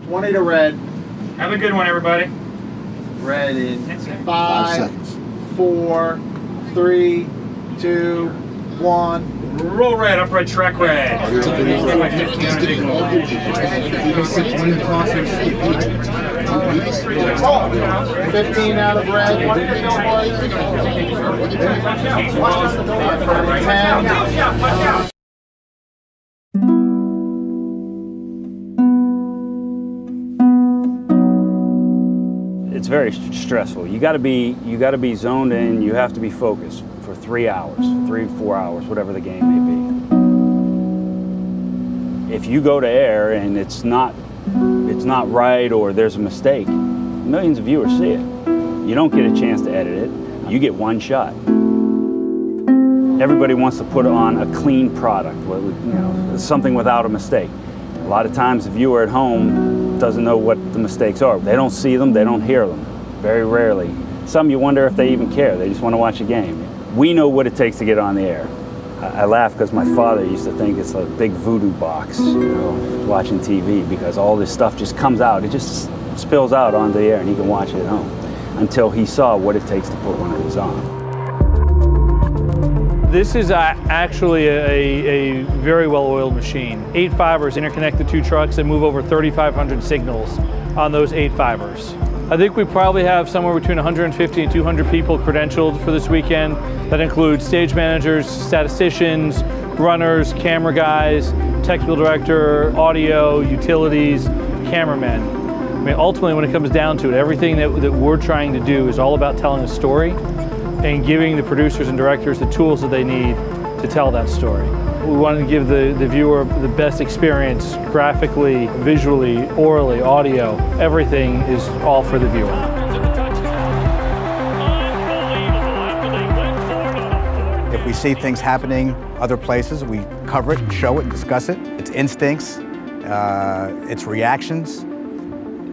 20 to red. Have a good one, everybody. Red in 5, 4, 3, 2, 1. Roll red, upright track red. 15 out of red. 1 10. It's very stressful. You got to be zoned in. You have to be focused for 3 hours, 3 or 4 hours, whatever the game may be. If you go to air and it's not right or there's a mistake, millions of viewers see it. You don't get a chance to edit it. You get one shot. Everybody wants to put on a clean product, something without a mistake. A lot of times the viewer at home doesn't know what the mistakes are. They don't see them, they don't hear them, very rarely. Some you wonder if they even care, they just want to watch a game. We know what it takes to get on the air. I laugh because my father used to think it's a big voodoo box, watching TV, because all this stuff just comes out. It just spills out onto the air and he can watch it at home until he saw what it takes to put one of these on. This is actually a very well-oiled machine. 8 fibers interconnect the 2 trucks and move over 3,500 signals on those 8 fibers. I think we probably have somewhere between 150 and 200 people credentialed for this weekend. That includes stage managers, statisticians, runners, camera guys, technical director, audio, utilities, cameramen. I mean, ultimately, when it comes down to it, everything that we're trying to do is all about telling a story and giving the producers and directors the tools that they need to tell that story. We wanted to give the viewer the best experience graphically, visually, orally, audio. Everything is all for the viewer. If we see things happening other places, we cover it, show it, discuss it. It's instincts, it's reactions,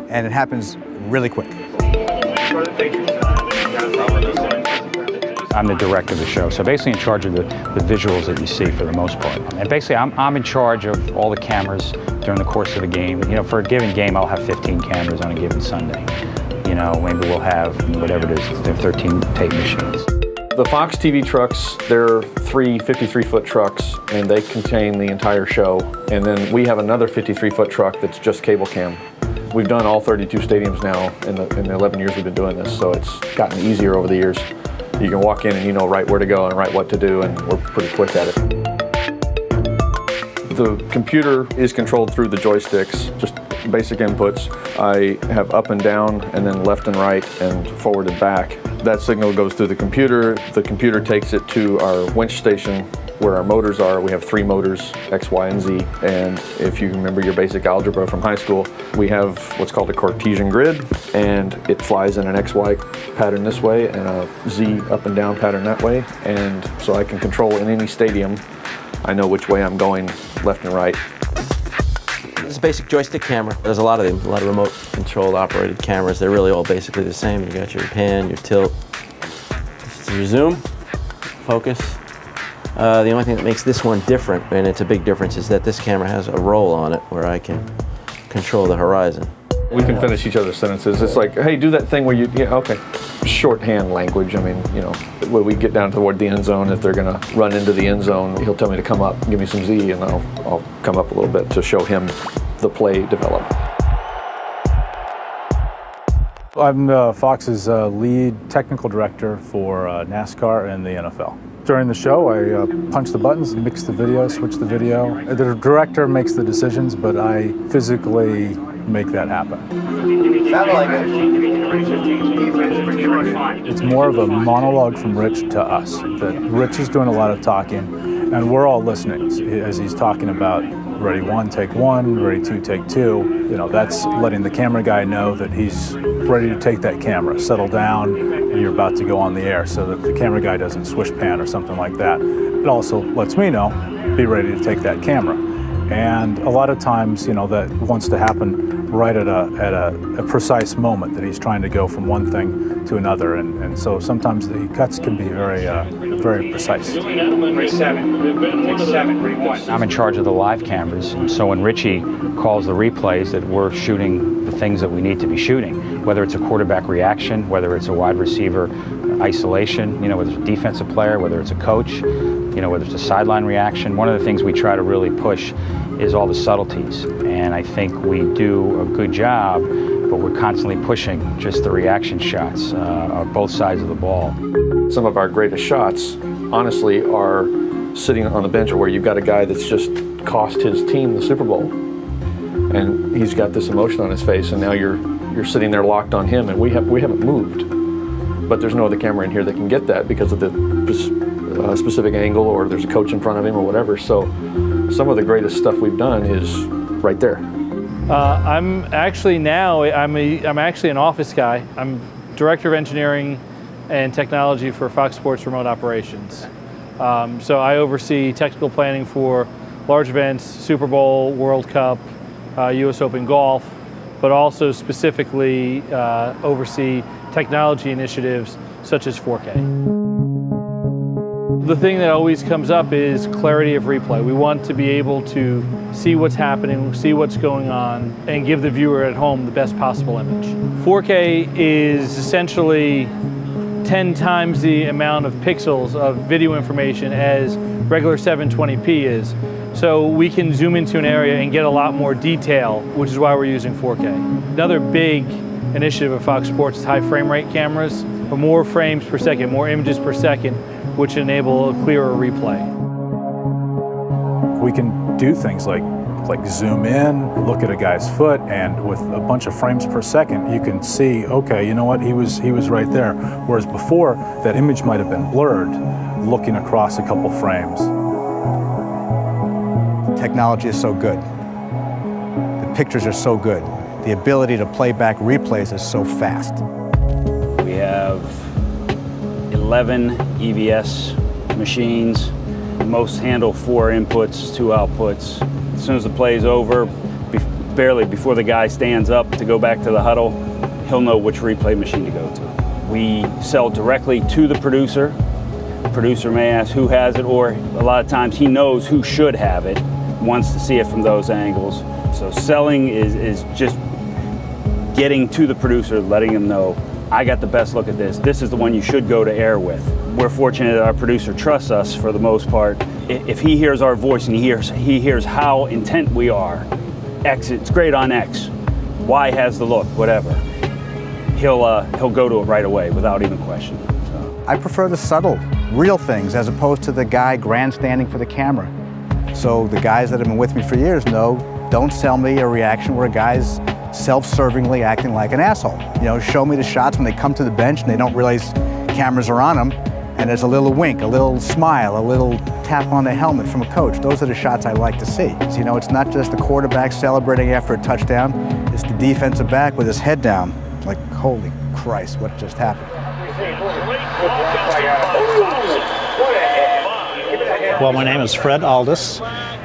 and it happens really quick. I'm the director of the show, so basically in charge of the visuals that you see for the most part. And basically I'm in charge of all the cameras during the course of the game. For a given game, I'll have 15 cameras on a given Sunday. Maybe we'll have, whatever it is, 13 tape machines. The Fox TV trucks, they're 3 53-foot trucks, and they contain the entire show. And then we have another 53-foot truck that's just cable cam. We've done all 32 stadiums now in the 11 years we've been doing this, so it's gotten easier over the years. You can walk in and you know right where to go and right what to do, and we're pretty quick at it. The computer is controlled through the joysticks, just basic inputs. I have up and down, and then left and right, and forward and back. That signal goes through the computer. The computer takes it to our winch station where our motors are. We have 3 motors, X, Y, and Z. And if you remember your basic algebra from high school, we have what's called a Cartesian grid, and it flies in an XY pattern this way and a Z up and down pattern that way. And so I can control in any stadium. I know which way I'm going, left and right. This is a basic joystick camera. There's a lot of them, a lot of remote controlled operated cameras. They're really all basically the same. You got your pan, your tilt. This is your zoom, focus. The only thing that makes this one different, and it's a big difference, is that this camera has a roll on it where I can control the horizon. We can finish each other's sentences. It's like, hey, do that thing where you, yeah, okay. Shorthand language. I mean, when we get down toward the end zone, if they're gonna run into the end zone, he'll tell me to come up, give me some Z, and I'll come up a little bit to show him the play develop. I'm Fox's lead technical director for NASCAR and the NFL. During the show, I punch the buttons, mix the video, switch the video. The director makes the decisions, but I physically make that happen. It's more of a monologue from Rich to us. That Rich is doing a lot of talking, and we're all listening as he's talking about ready 1, take 1, ready 2, take 2. That's letting the camera guy know that he's ready to take that camera. Settle down, and you're about to go on the air, so that the camera guy doesn't swish pan or something like that. It also lets me know, be ready to take that camera. And a lot of times, you know, that wants to happen right at a precise moment that he's trying to go from one thing to another. And so sometimes the cuts can be very precise. I'm in charge of the live cameras, and so when Richie calls the replays that we're shooting the things that we need to be shooting, whether it's a quarterback reaction, whether it's a wide receiver isolation, you know, whether it's a defensive player, whether it's a coach, you know, whether it's a sideline reaction. One of the things we try to really push is all the subtleties, and I think we do a good job, but we're constantly pushing just the reaction shots on both sides of the ball. Some of our greatest shots, honestly, are sitting on the bench where you've got a guy that's just cost his team the Super Bowl, and he's got this emotion on his face, and now you're sitting there locked on him, and we haven't moved. But there's no other camera in here that can get that because of the specific angle, or there's a coach in front of him or whatever. So some of the greatest stuff we've done is right there. I'm actually an office guy. I'm director of engineering and technology for Fox Sports Remote Operations. So I oversee technical planning for large events, Super Bowl, World Cup, US Open Golf, but also specifically oversee technology initiatives such as 4K. The thing that always comes up is clarity of replay. We want to be able to see what's happening, see what's going on, and give the viewer at home the best possible image. 4K is essentially 10 times the amount of pixels of video information as regular 720p is. So we can zoom into an area and get a lot more detail, which is why we're using 4K. Another big initiative of Fox Sports is high frame rate cameras, or more frames per second, more images per second, which enable a clearer replay. We can do things like zoom in, look at a guy's foot, and with a bunch of frames per second, you can see, okay, you know what, he was right there. Whereas before, that image might have been blurred, looking across a couple frames. Technology is so good. The pictures are so good. The ability to play back replays is so fast. We have 11 EVS machines. Most handle 4 inputs, 2 outputs. As soon as the play is over, barely before the guy stands up to go back to the huddle, he'll know which replay machine to go to. We sell directly to the producer. The producer may ask who has it, or a lot of times he knows who should have it, wants to see it from those angles. So selling is just getting to the producer, letting him know, I got the best look at this. This is the one you should go to air with. We're fortunate that our producer trusts us for the most part. If he hears our voice and he hears how intent we are, X, it's great on X, Y has the look, whatever, he'll go to it right away without even question. So. I prefer the subtle, real things as opposed to the guy grandstanding for the camera. So the guys that have been with me for years know, don't sell me a reaction where a guy's self-servingly acting like an asshole. You know, show me the shots when they come to the bench and they don't realize cameras are on them, and there's a little wink, a little smile, a little tap on the helmet from a coach. Those are the shots I like to see. You know, it's not just the quarterback celebrating after a touchdown, it's the defensive back with his head down. It's like, holy Christ, what just happened? Well, my name is Fred Aldis,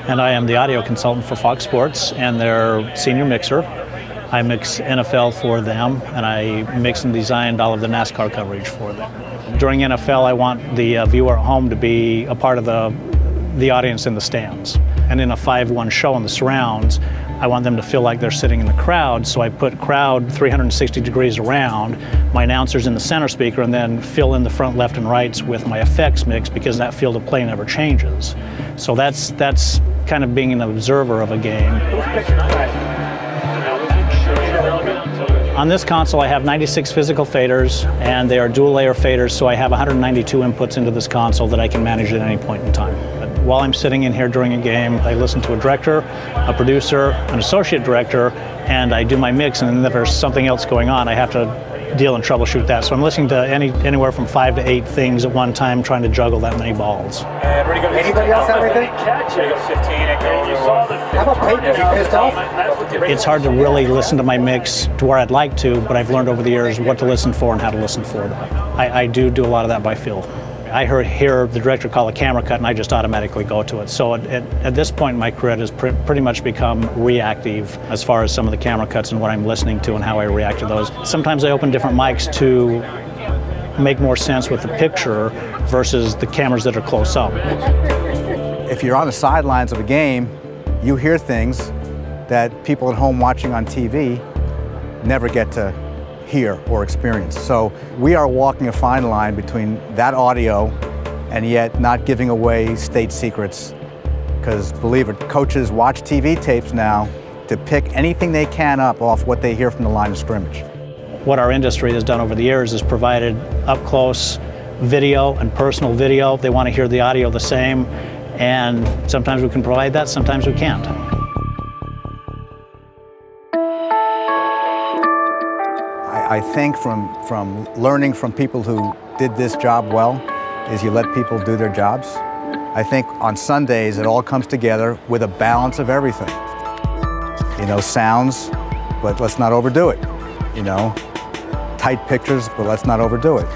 and I am the audio consultant for Fox Sports and their senior mixer. I mix NFL for them, and I mix and designed all of the NASCAR coverage for them. During NFL, I want the viewer at home to be a part of the audience in the stands. And in a 5-1 show in the surrounds, I want them to feel like they're sitting in the crowd, so I put crowd 360 degrees around, my announcers in the center speaker, and then fill in the front, left, and rights with my effects mix, because that field of play never changes. So that's kind of being an observer of a game. On this console, I have 96 physical faders, and they are dual layer faders, so I have 192 inputs into this console that I can manage at any point in time. But while I'm sitting in here during a game, I listen to a director, a producer, an associate director, and I do my mix, and then if there's something else going on, I have to deal and troubleshoot that. So I'm listening to anywhere from 5 to 8 things at one time, trying to juggle that many balls. Anybody else have anything? How about Peyton? Is he pissed off? It's hard to really listen to my mix to where I'd like to, but I've learned over the years what to listen for and how to listen for that. I do a lot of that by feel. I hear the director call a camera cut and I just automatically go to it. So at this point in my career, it has pretty much become reactive as far as some of the camera cuts and what I'm listening to and how I react to those. Sometimes I open different mics to make more sense with the picture versus the cameras that are close up. If you're on the sidelines of a game, you hear things that people at home watching on TV never get to hear or experience. So we are walking a fine line between that audio and yet not giving away state secrets. Because believe it, coaches watch TV tapes now to pick anything they can up off what they hear from the line of scrimmage. What our industry has done over the years is provided up-close video and personal video. They want to hear the audio the same, and sometimes we can provide that, sometimes we can't. I think from learning from people who did this job well is you let people do their jobs. I think on Sundays it all comes together with a balance of everything. You know, sounds, but let's not overdo it. You know, tight pictures, but let's not overdo it.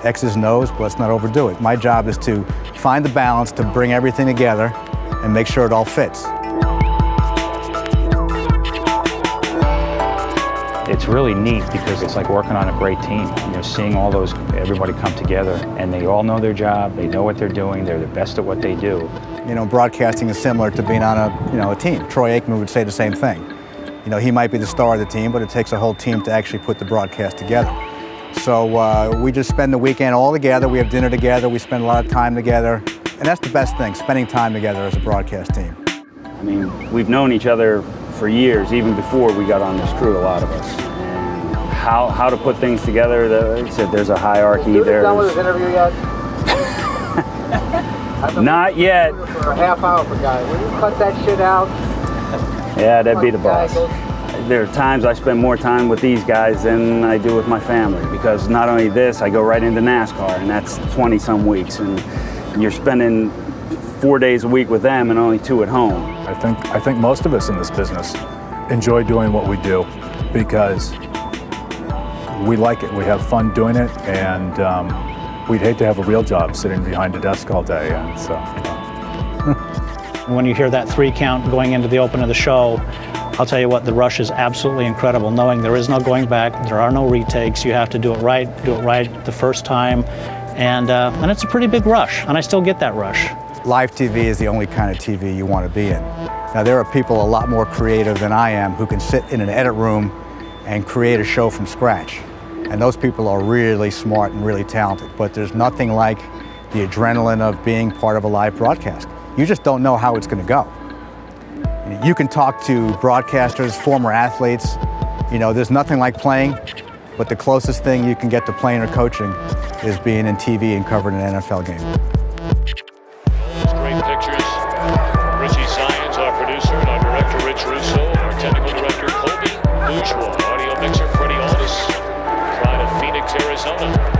X's and O's, but let's not overdo it. My job is to find the balance to bring everything together and make sure it all fits. It's really neat because it's like working on a great team. You know, seeing everybody come together and they all know their job, they know what they're doing, they're the best at what they do. You know, broadcasting is similar to being on a team. Troy Aikman would say the same thing. You know, he might be the star of the team, but it takes a whole team to actually put the broadcast together. So we just spend the weekend all together. We have dinner together. We spend a lot of time together. And that's the best thing, spending time together as a broadcast team. I mean, we've known each other for years, even before we got on this crew, a lot of us. And how to put things together, like I said, there's a hierarchy there. Done with this interview yet? Not yet. For a half hour for guys. Will you cut that shit out? Yeah, that'd be the boss. There are times I spend more time with these guys than I do with my family, because not only this, I go right into NASCAR, and that's 20-some weeks, and you're spending 4 days a week with them and only 2 at home. I think most of us in this business enjoy doing what we do because we like it. We have fun doing it, and we'd hate to have a real job sitting behind a desk all day. And so, when you hear that 3 count going into the open of the show, I'll tell you what, the rush is absolutely incredible, knowing there is no going back, there are no retakes, you have to do it right the first time, and it's a pretty big rush, and I still get that rush. Live TV is the only kind of TV you want to be in. Now, there are people a lot more creative than I am who can sit in an edit room and create a show from scratch. And those people are really smart and really talented, but there's nothing like the adrenaline of being part of a live broadcast. You just don't know how it's going to go. You can talk to broadcasters, former athletes. You know, there's nothing like playing, but the closest thing you can get to playing or coaching is being in TV and covering an NFL game. Great pictures. Richie Science, our producer, and our director, Rich Russo, and our technical director, Colby Bourgeois. Audio mixer, Freddie Aldis, pride of Phoenix, Arizona.